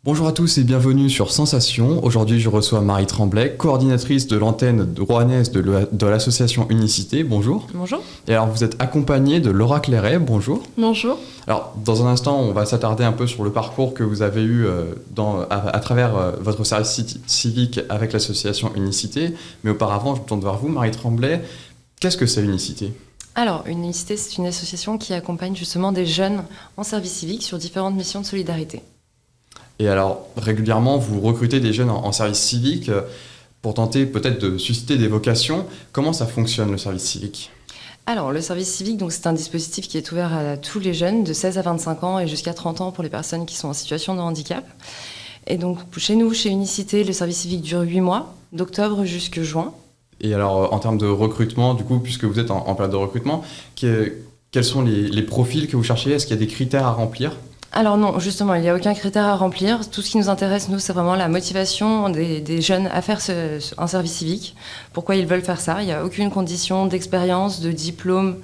Bonjour à tous et bienvenue sur Sensation. Aujourd'hui, je reçois Marie Tremblay, coordinatrice de l'antenne rouennaise de l'association Unicité. Bonjour. Bonjour. Et alors, vous êtes accompagnée de Laura Clairet. Bonjour. Bonjour. Alors, dans un instant, on va s'attarder un peu sur le parcours que vous avez eu à travers votre service civique avec l'association Unicité. Mais auparavant, je me tourne vers vous, Marie Tremblay. Qu'est-ce que c'est Unicité ? Alors, Unicité, c'est une association qui accompagne justement des jeunes en service civique sur différentes missions de solidarité. Et alors, régulièrement, vous recrutez des jeunes en service civique pour tenter peut-être de susciter des vocations. Comment ça fonctionne, le service civique ? Alors, le service civique, donc, c'est un dispositif qui est ouvert à tous les jeunes de 16 à 25 ans et jusqu'à 30 ans pour les personnes qui sont en situation de handicap. Et donc, chez nous, chez Unicité, le service civique dure 8 mois, d'octobre jusqu'à juin. Et alors, en termes de recrutement, du coup, puisque vous êtes en période de recrutement, quels sont les profils que vous cherchez ? Est-ce qu'il y a des critères à remplir ? Alors non, justement, il n'y a aucun critère à remplir. Tout ce qui nous intéresse, nous, c'est vraiment la motivation des jeunes à faire un service civique. Pourquoi ils veulent faire ça ? Il n'y a aucune condition d'expérience, de diplôme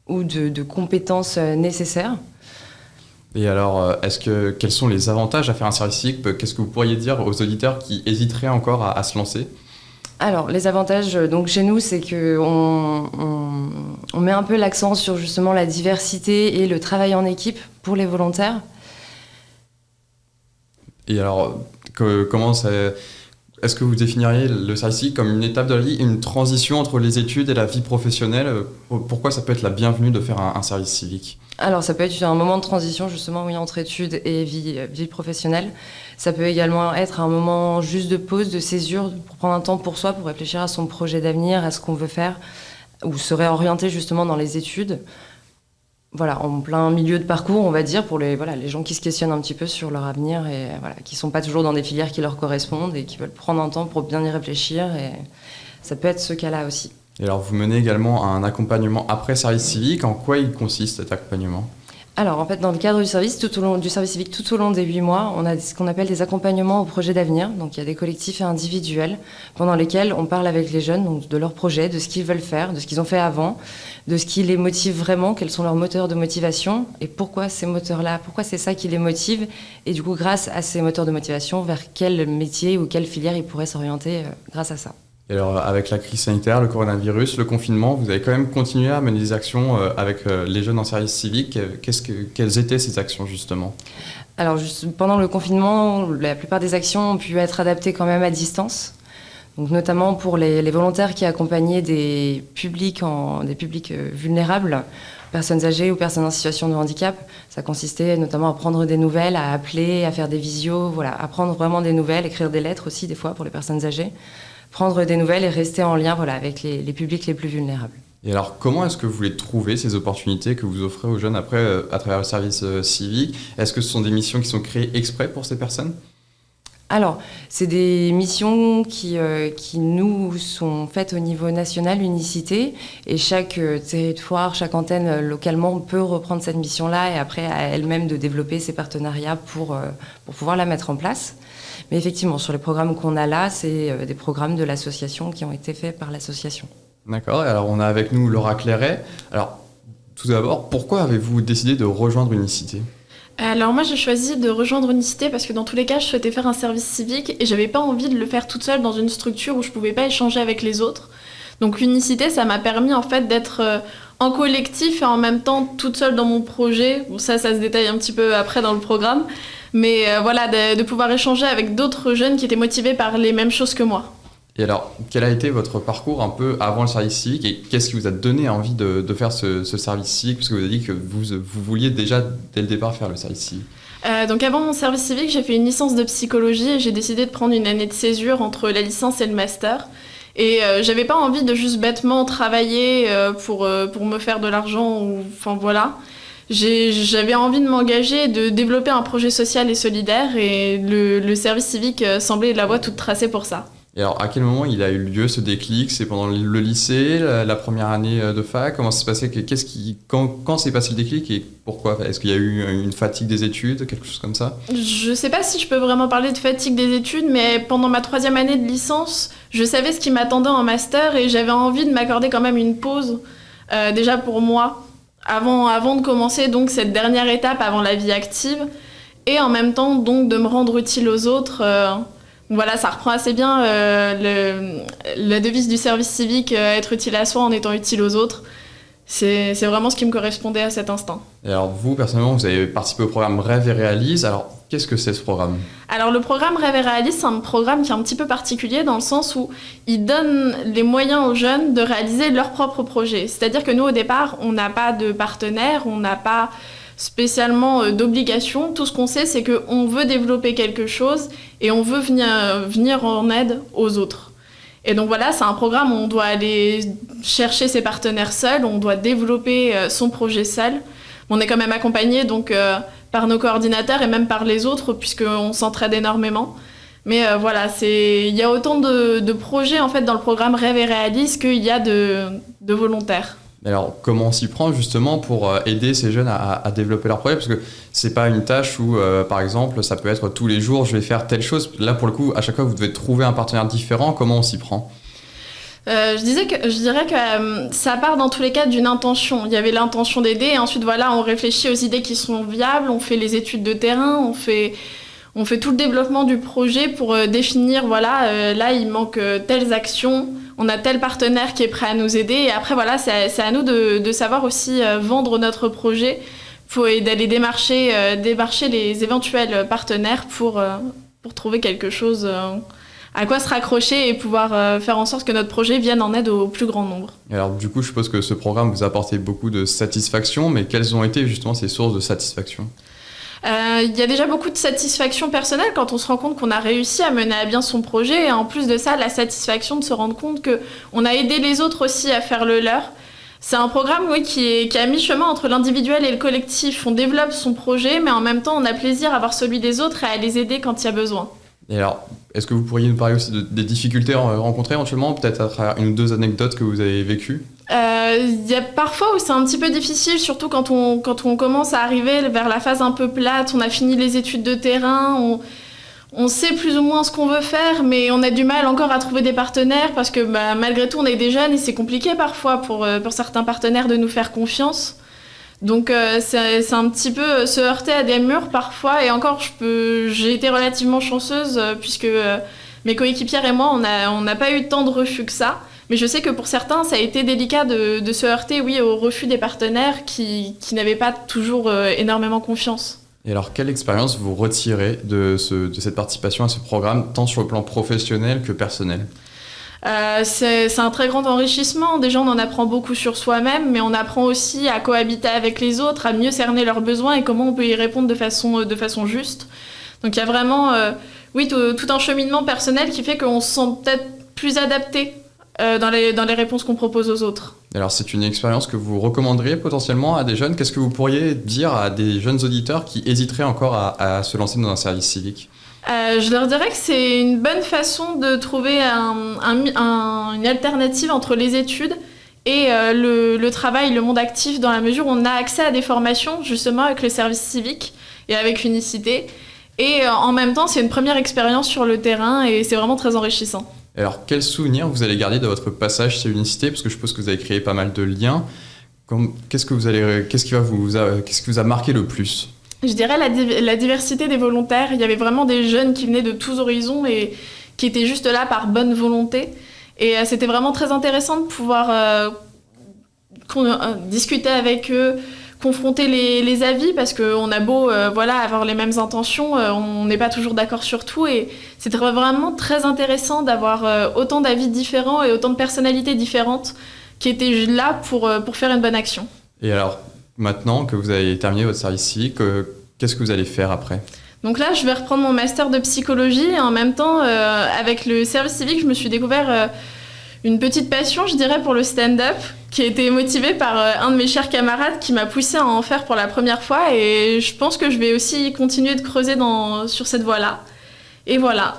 ou de compétences nécessaires. Et alors, quels sont les avantages à faire un service civique ? Qu'est-ce que vous pourriez dire aux auditeurs qui hésiteraient encore à se lancer ? Alors, les avantages, donc chez nous, c'est qu'on met un peu l'accent sur justement la diversité et le travail en équipe pour les volontaires. Et alors, est-ce que vous définiriez le service civique comme une étape de la vie, une transition entre les études et la vie professionnelle ? Pourquoi ça peut être la bienvenue de faire un service civique ? Alors, ça peut être un moment de transition, justement, oui, entre études et vie professionnelle. Ça peut également être un moment juste de pause, de césure, pour prendre un temps pour soi, pour réfléchir à son projet d'avenir, à ce qu'on veut faire, ou se réorienter justement dans les études. Voilà, en plein milieu de parcours, on va dire, pour les gens qui se questionnent un petit peu sur leur avenir et qui ne sont pas toujours dans des filières qui leur correspondent et qui veulent prendre un temps pour bien y réfléchir. Et ça peut être ce cas-là aussi. Et alors, vous menez également un accompagnement après service civique. En quoi il consiste cet accompagnement ? Alors, en fait, dans le cadre du service civique, tout au long des 8 mois, on a ce qu'on appelle des accompagnements au projet d'avenir. Donc, il y a des collectifs et individuels pendant lesquels on parle avec les jeunes donc, de leurs projets, de ce qu'ils veulent faire, de ce qu'ils ont fait avant, de ce qui les motive vraiment, quels sont leurs moteurs de motivation et pourquoi ces moteurs-là, pourquoi c'est ça qui les motive. Et du coup, grâce à ces moteurs de motivation, vers quel métier ou quelle filière ils pourraient s'orienter grâce à ça. Et alors, avec la crise sanitaire, le coronavirus, le confinement, vous avez quand même continué à mener des actions avec les jeunes en service civique. Quelles étaient ces actions, justement ? Alors, pendant le confinement, la plupart des actions ont pu être adaptées quand même à distance. Donc, notamment pour les volontaires qui accompagnaient des publics vulnérables, personnes âgées ou personnes en situation de handicap. Ça consistait notamment à prendre des nouvelles, à appeler, à faire des visios, à prendre vraiment des nouvelles, écrire des lettres aussi, des fois, pour les personnes âgées. Prendre des nouvelles et rester en lien avec les publics les plus vulnérables. Et alors, comment est-ce que vous voulez trouver ces opportunités que vous offrez aux jeunes après, à travers le service civique ? Est-ce que ce sont des missions qui sont créées exprès pour ces personnes ? Alors, c'est des missions qui nous sont faites au niveau national, Unicité, et chaque territoire, chaque antenne localement peut reprendre cette mission-là et après à elle-même de développer ses partenariats pour pouvoir la mettre en place. Mais effectivement, sur les programmes qu'on a là, c'est des programmes de l'association qui ont été faits par l'association. D'accord, et alors on a avec nous Laura Clairet. Alors, tout d'abord, pourquoi avez-vous décidé de rejoindre Unicité ? Alors moi j'ai choisi de rejoindre Unicité parce que dans tous les cas je souhaitais faire un service civique et j'avais pas envie de le faire toute seule dans une structure où je pouvais pas échanger avec les autres. Donc Unicité ça m'a permis en fait d'être en collectif et en même temps toute seule dans mon projet. Bon ça se détaille un petit peu après dans le programme. Mais de pouvoir échanger avec d'autres jeunes qui étaient motivés par les mêmes choses que moi. Et alors, quel a été votre parcours un peu avant le service civique et qu'est-ce qui vous a donné envie de faire ce service civique ? Parce que vous avez dit que vous vouliez déjà dès le départ faire le service civique. Donc avant mon service civique, j'ai fait une licence de psychologie et j'ai décidé de prendre une année de césure entre la licence et le master. Et j'avais pas envie de juste bêtement travailler pour me faire de l'argent J'avais envie de m'engager, de développer un projet social et solidaire et le service civique semblait la voie toute tracée pour ça. Et alors, à quel moment il a eu lieu ce déclic ? C'est pendant le lycée, la première année de fac ? Comment ça se passait ? Quand s'est passé le déclic et pourquoi ? Est-ce qu'il y a eu une fatigue des études, quelque chose comme ça ? Je sais pas si je peux vraiment parler de fatigue des études, mais pendant ma 3e année de licence, je savais ce qui m'attendait en master et j'avais envie de m'accorder quand même une pause, déjà pour moi, avant de commencer donc cette dernière étape avant la vie active. et en même temps donc de me rendre utile aux autres. Voilà, ça reprend assez bien la devise du service civique, être utile à soi en étant utile aux autres. C'est vraiment ce qui me correspondait à cet instant. Et alors vous, personnellement, vous avez participé au programme Rêve et Réalise. Alors, qu'est-ce que c'est ce programme ? Alors le programme Rêve et Réalise, c'est un programme qui est un petit peu particulier dans le sens où il donne les moyens aux jeunes de réaliser leurs propres projets. C'est-à-dire que nous, au départ, on n'a pas de partenaire, on n'a pas spécialement d'obligation. Tout ce qu'on sait, c'est qu'on veut développer quelque chose et on veut venir en aide aux autres. Et donc voilà, c'est un programme où on doit aller chercher ses partenaires seuls, on doit développer son projet seul. On est quand même accompagné donc, par nos coordinateurs et même par les autres, puisqu'on s'entraide énormément. Mais voilà, il y a autant de projets en fait, dans le programme Rêve et Réalise qu'il y a de volontaires. Alors, comment on s'y prend justement pour aider ces jeunes à développer leur projet ? Parce que c'est pas une tâche où, par exemple, ça peut être tous les jours, je vais faire telle chose. Là, pour le coup, à chaque fois, vous devez trouver un partenaire différent. Comment on s'y prend ? Je dirais que ça part dans tous les cas d'une intention. Il y avait l'intention d'aider et ensuite, voilà, on réfléchit aux idées qui sont viables, on fait les études de terrain, on fait tout le développement du projet pour définir, voilà, là, il manque telles actions. On a tel partenaire qui est prêt à nous aider. Et après, voilà, c'est à nous de savoir aussi vendre notre projet et d'aller démarcher les éventuels partenaires pour trouver quelque chose à quoi se raccrocher et pouvoir faire en sorte que notre projet vienne en aide au plus grand nombre. Et alors, du coup, je suppose que ce programme vous a apporté beaucoup de satisfaction, mais quelles ont été justement ces sources de satisfaction ? Il y a déjà beaucoup de satisfaction personnelle quand on se rend compte qu'on a réussi à mener à bien son projet et en plus de ça, la satisfaction de se rendre compte qu'on a aidé les autres aussi à faire le leur. C'est un programme qui est à mi-chemin entre l'individuel et le collectif. On développe son projet, mais en même temps, on a plaisir à voir celui des autres et à les aider quand il y a besoin. Et alors, est-ce que vous pourriez nous parler aussi des difficultés rencontrées éventuellement, peut-être à travers une ou deux anecdotes que vous avez vécues ? Il y a parfois où c'est un petit peu difficile, surtout quand on commence à arriver vers la phase un peu plate, on a fini les études de terrain, on sait plus ou moins ce qu'on veut faire, mais on a du mal encore à trouver des partenaires parce que malgré tout on est des jeunes et c'est compliqué parfois pour certains partenaires de nous faire confiance. Donc c'est un petit peu se heurter à des murs parfois et encore j'ai été relativement chanceuse puisque mes coéquipières et moi on n'a pas eu tant de refus que ça. Mais je sais que pour certains, ça a été délicat de se heurter, au refus des partenaires qui n'avaient pas toujours énormément confiance. Et alors, quelle expérience vous retirez de cette participation à ce programme, tant sur le plan professionnel que personnel ? C'est un très grand enrichissement. Déjà, on en apprend beaucoup sur soi-même, mais on apprend aussi à cohabiter avec les autres, à mieux cerner leurs besoins et comment on peut y répondre de façon juste. Donc, il y a vraiment tout un cheminement personnel qui fait qu'on se sent peut-être plus adapté dans les réponses qu'on propose aux autres. Alors c'est une expérience que vous recommanderiez potentiellement à des jeunes ? Qu'est-ce que vous pourriez dire à des jeunes auditeurs qui hésiteraient encore à se lancer dans un service civique ? Je leur dirais que c'est une bonne façon de trouver une alternative entre les études et le travail, le monde actif, dans la mesure où on a accès à des formations justement avec le service civique et avec Unicité. Et en même temps, c'est une première expérience sur le terrain et c'est vraiment très enrichissant. Alors, quels souvenirs vous allez garder de votre passage chez Unicité ? Parce que je suppose que vous avez créé pas mal de liens. Qu'est-ce qui vous a marqué le plus ? Je dirais la diversité des volontaires. Il y avait vraiment des jeunes qui venaient de tous horizons et qui étaient juste là par bonne volonté. Et c'était vraiment très intéressant de pouvoir discuter avec eux, confronter les avis, parce qu'on a beau avoir les mêmes intentions, on n'est pas toujours d'accord sur tout. Et c'était vraiment très intéressant d'avoir autant d'avis différents et autant de personnalités différentes qui étaient là pour faire une bonne action. Et alors, maintenant que vous avez terminé votre service civique, qu'est-ce que vous allez faire après ? Donc là, je vais reprendre mon master de psychologie et en même temps, avec le service civique, je me suis découvert une petite passion, je dirais, pour le stand-up, qui a été motivée par un de mes chers camarades qui m'a poussée à en faire pour la première fois. Et je pense que je vais aussi continuer de creuser sur cette voie-là. Et voilà.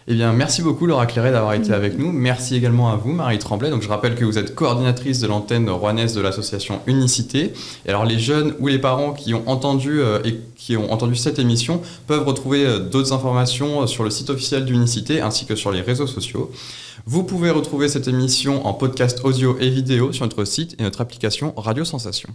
Eh bien, merci beaucoup Laura Clairet d'avoir été avec nous. Merci également à vous, Marie Tremblay. Donc, je rappelle que vous êtes coordinatrice de l'antenne rouennaise de l'association Unicité. Et alors, les jeunes ou les parents qui ont entendu cette émission peuvent retrouver d'autres informations sur le site officiel d'Unicité ainsi que sur les réseaux sociaux. Vous pouvez retrouver cette émission en podcast audio et vidéo sur notre site et notre application Radio Sensation.